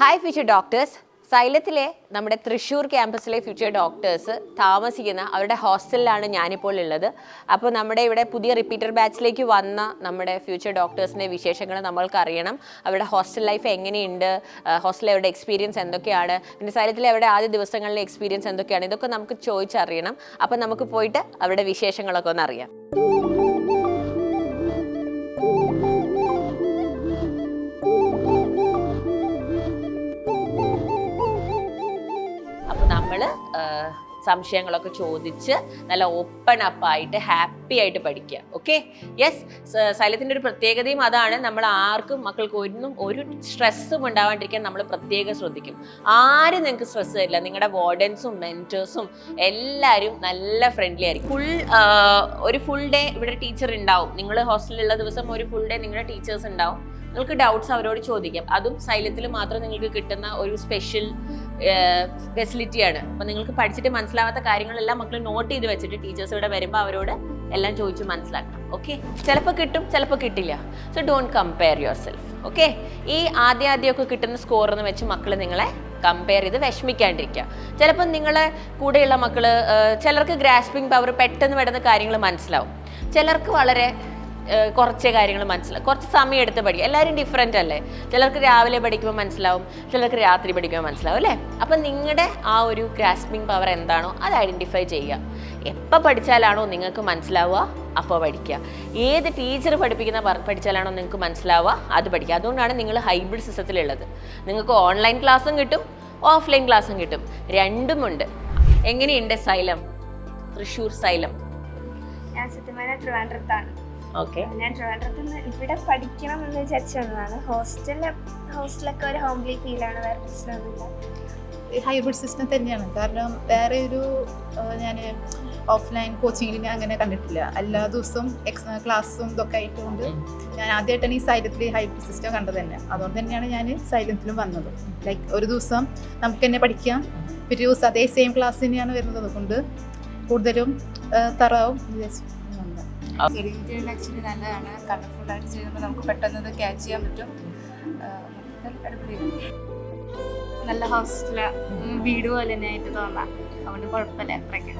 Hi future doctors. സൈലത്തിലെ നമ്മുടെ Thrissur ക്യാമ്പസിലെ future doctors താമസിക്കുന്ന അവരുടെ ഹോസ്റ്റലിലാണ് ഞാനിപ്പോൾ ഉള്ളത്. അപ്പോൾ നമ്മുടെ ഇവിടെ പുതിയ റിപ്പീറ്റർ ബാച്ചിലേക്ക് വന്ന നമ്മുടെ ഫ്യൂച്ചർ ഡോക്ടേഴ്സിൻ്റെ വിശേഷങ്ങൾ നമ്മൾക്ക് അറിയണം. അവരുടെ ഹോസ്റ്റൽ ലൈഫ് എങ്ങനെയുണ്ട്, ഹോസ്റ്റലിൽ അവരുടെ എക്സ്പീരിയൻസ് എന്തൊക്കെയാണ്, പിന്നെ സൈലത്തിലെ അവരുടെ ആദ്യ ദിവസങ്ങളിലെ എക്സ്പീരിയൻസ് എന്തൊക്കെയാണ്, ഇതൊക്കെ നമുക്ക് ചോദിച്ചറിയണം. അപ്പോൾ നമുക്ക് പോയിട്ട് അവരുടെ വിശേഷങ്ങളൊക്കെ ഒന്ന് അറിയാം. നമ്മൾ സംശയങ്ങളൊക്കെ ചോദിച്ച് നല്ല ഓപ്പൺ അപ്പായിട്ട് ഹാപ്പി ആയിട്ട് പഠിക്കുക. Okay, yes. സൈലത്തിൻ്റെ ഒരു പ്രത്യേകതയും അതാണ്, നമ്മൾ ആർക്കും മക്കൾക്ക് ഒരു സ്ട്രെസ്സും ഉണ്ടാവാണ്ടിരിക്കാൻ നമ്മൾ പ്രത്യേകം ശ്രദ്ധിക്കും. ആരും നിങ്ങൾക്ക് സ്ട്രെസ് തരില്ല. നിങ്ങളുടെ വാർഡൻസും മെൻറ്റേഴ്സും എല്ലാവരും നല്ല ഫ്രണ്ട്ലി ആയിരിക്കും. ഒരു ഫുൾ ഡേ ഇവിടെ ടീച്ചർ ഉണ്ടാവും. നിങ്ങൾ ഹോസ്റ്റലിലുള്ള ദിവസം ഒരു ഫുൾ ഡേ നിങ്ങളുടെ ടീച്ചേഴ്സ് ഉണ്ടാവും. നിങ്ങൾക്ക് ഡൗട്ട്സ് അവരോട് ചോദിക്കാം. അതും സൈലത്തിൽ മാത്രം നിങ്ങൾക്ക് കിട്ടുന്ന ഒരു സ്പെഷ്യൽ ഫെസിലിറ്റിയാണ്. അപ്പം നിങ്ങൾക്ക് പഠിച്ചിട്ട് മനസ്സിലാവാത്ത കാര്യങ്ങളെല്ലാം മക്കൾ നോട്ട് ചെയ്ത് വെച്ചിട്ട് ടീച്ചേഴ്സ് ഇവിടെ വരുമ്പോൾ അവരോട് എല്ലാം ചോദിച്ച് മനസ്സിലാക്കണം. ഓക്കെ, ചിലപ്പോൾ കിട്ടും, ചിലപ്പോൾ കിട്ടില്ല. So don't compare your self. Okay, ഈ ആദ്യമൊക്കെ കിട്ടുന്ന സ്കോറെന്ന് വെച്ച് മക്കൾ നിങ്ങളെ കമ്പയർ ചെയ്ത് വിഷമിക്കാണ്ടിരിക്കുക. ചിലപ്പോൾ നിങ്ങളെ കൂടെയുള്ള മക്കൾ, ചിലർക്ക് ഗ്രാസ്പിംഗ് പവർ പെട്ടെന്ന് പെട്ടെന്ന് കാര്യങ്ങൾ മനസ്സിലാവും, ചിലർക്ക് വളരെ കുറച്ച് കാര്യങ്ങൾ മനസ്സിലാവും, കുറച്ച് സമയം എടുത്ത് പഠിക്കും. എല്ലാവരും ഡിഫറെൻ്റ് അല്ലേ. ചിലർക്ക് രാവിലെ പഠിക്കുമ്പോൾ മനസ്സിലാവും, ചിലർക്ക് രാത്രി പഠിക്കുമ്പോൾ മനസ്സിലാവും അല്ലേ. അപ്പം നിങ്ങളുടെ ആ ഒരു ഗ്രാസ്പിംഗ് പവർ എന്താണോ അത് ഐഡൻറ്റിഫൈ ചെയ്യുക. എപ്പോൾ പഠിച്ചാലാണോ നിങ്ങൾക്ക് മനസ്സിലാവുക അപ്പോൾ പഠിക്കുക. ഏത് ടീച്ചർ പഠിച്ചാലാണോ നിങ്ങൾക്ക് മനസ്സിലാവുക അത് പഠിക്കുക. അതുകൊണ്ടാണ് നിങ്ങൾ ഹൈബ്രിഡ് സിസ്റ്റത്തിലുള്ളത്. നിങ്ങൾക്ക് ഓൺലൈൻ ക്ലാസ്സും കിട്ടും, ഓഫ്ലൈൻ ക്ലാസ്സും കിട്ടും, രണ്ടുമുണ്ട്. എങ്ങനെയുണ്ട് സൈലം, തൃശ്ശൂർ സൈലം? ഞാൻ സത്യമായ ട്രിവാൻഡ്രത്താണ്. ഓക്കെ, ഞാൻ ട്രിവാൻഡ്രത്ത് നിന്ന് ഇവിടെ പഠിക്കണം എന്ന് വിചാരിച്ചു വന്നതാണ്. ഹോസ്റ്റലൊക്കെ ഒരു ഹോംലി ഫീലാണ്, വേറെ പ്രശ്നമൊന്നുമില്ല. ഹൈബ്രിഡ് സിസ്റ്റം തന്നെയാണ്. കാരണം വേറെ ഒരു ഞാൻ ഓഫ്ലൈൻ കോച്ചിങ്ങിൽ അങ്ങനെ കണ്ടിട്ടില്ല. എല്ലാ ദിവസവും ക്ലാസ്സും ഇതൊക്കെ ആയിട്ടുകൊണ്ട് ഞാൻ ആദ്യമായിട്ടാണ് ഈ സൈലത്തിൽ ഹൈബ്രിഡ് സിസ്റ്റം കണ്ടത് തന്നെ. അതുകൊണ്ട് തന്നെയാണ് ഞാൻ സൈലത്തിലും വന്നത്. ലൈക്ക് ഒരു ദിവസം നമുക്ക് തന്നെ പഠിക്കാം, ഒരു ദിവസം അതേ സെയിം ക്ലാസ് തന്നെയാണ് വരുന്നത്. അതുകൊണ്ട് കൂടുതലും തറാവും വിചാരിച്ചു. ആക്ച്വലി നല്ലതാണ്. കളർഫുള്ളായിട്ട് ചെയ്യുമ്പോൾ നമുക്ക് പെട്ടെന്ന് ക്യാച്ച് ചെയ്യാൻ പറ്റും. നല്ല ഹോസ്റ്റല് വീട് പോലെ തന്നെ ആയിട്ട് തോന്നാം. അതുകൊണ്ട് കുഴപ്പമില്ല അത്രയ്ക്ക്.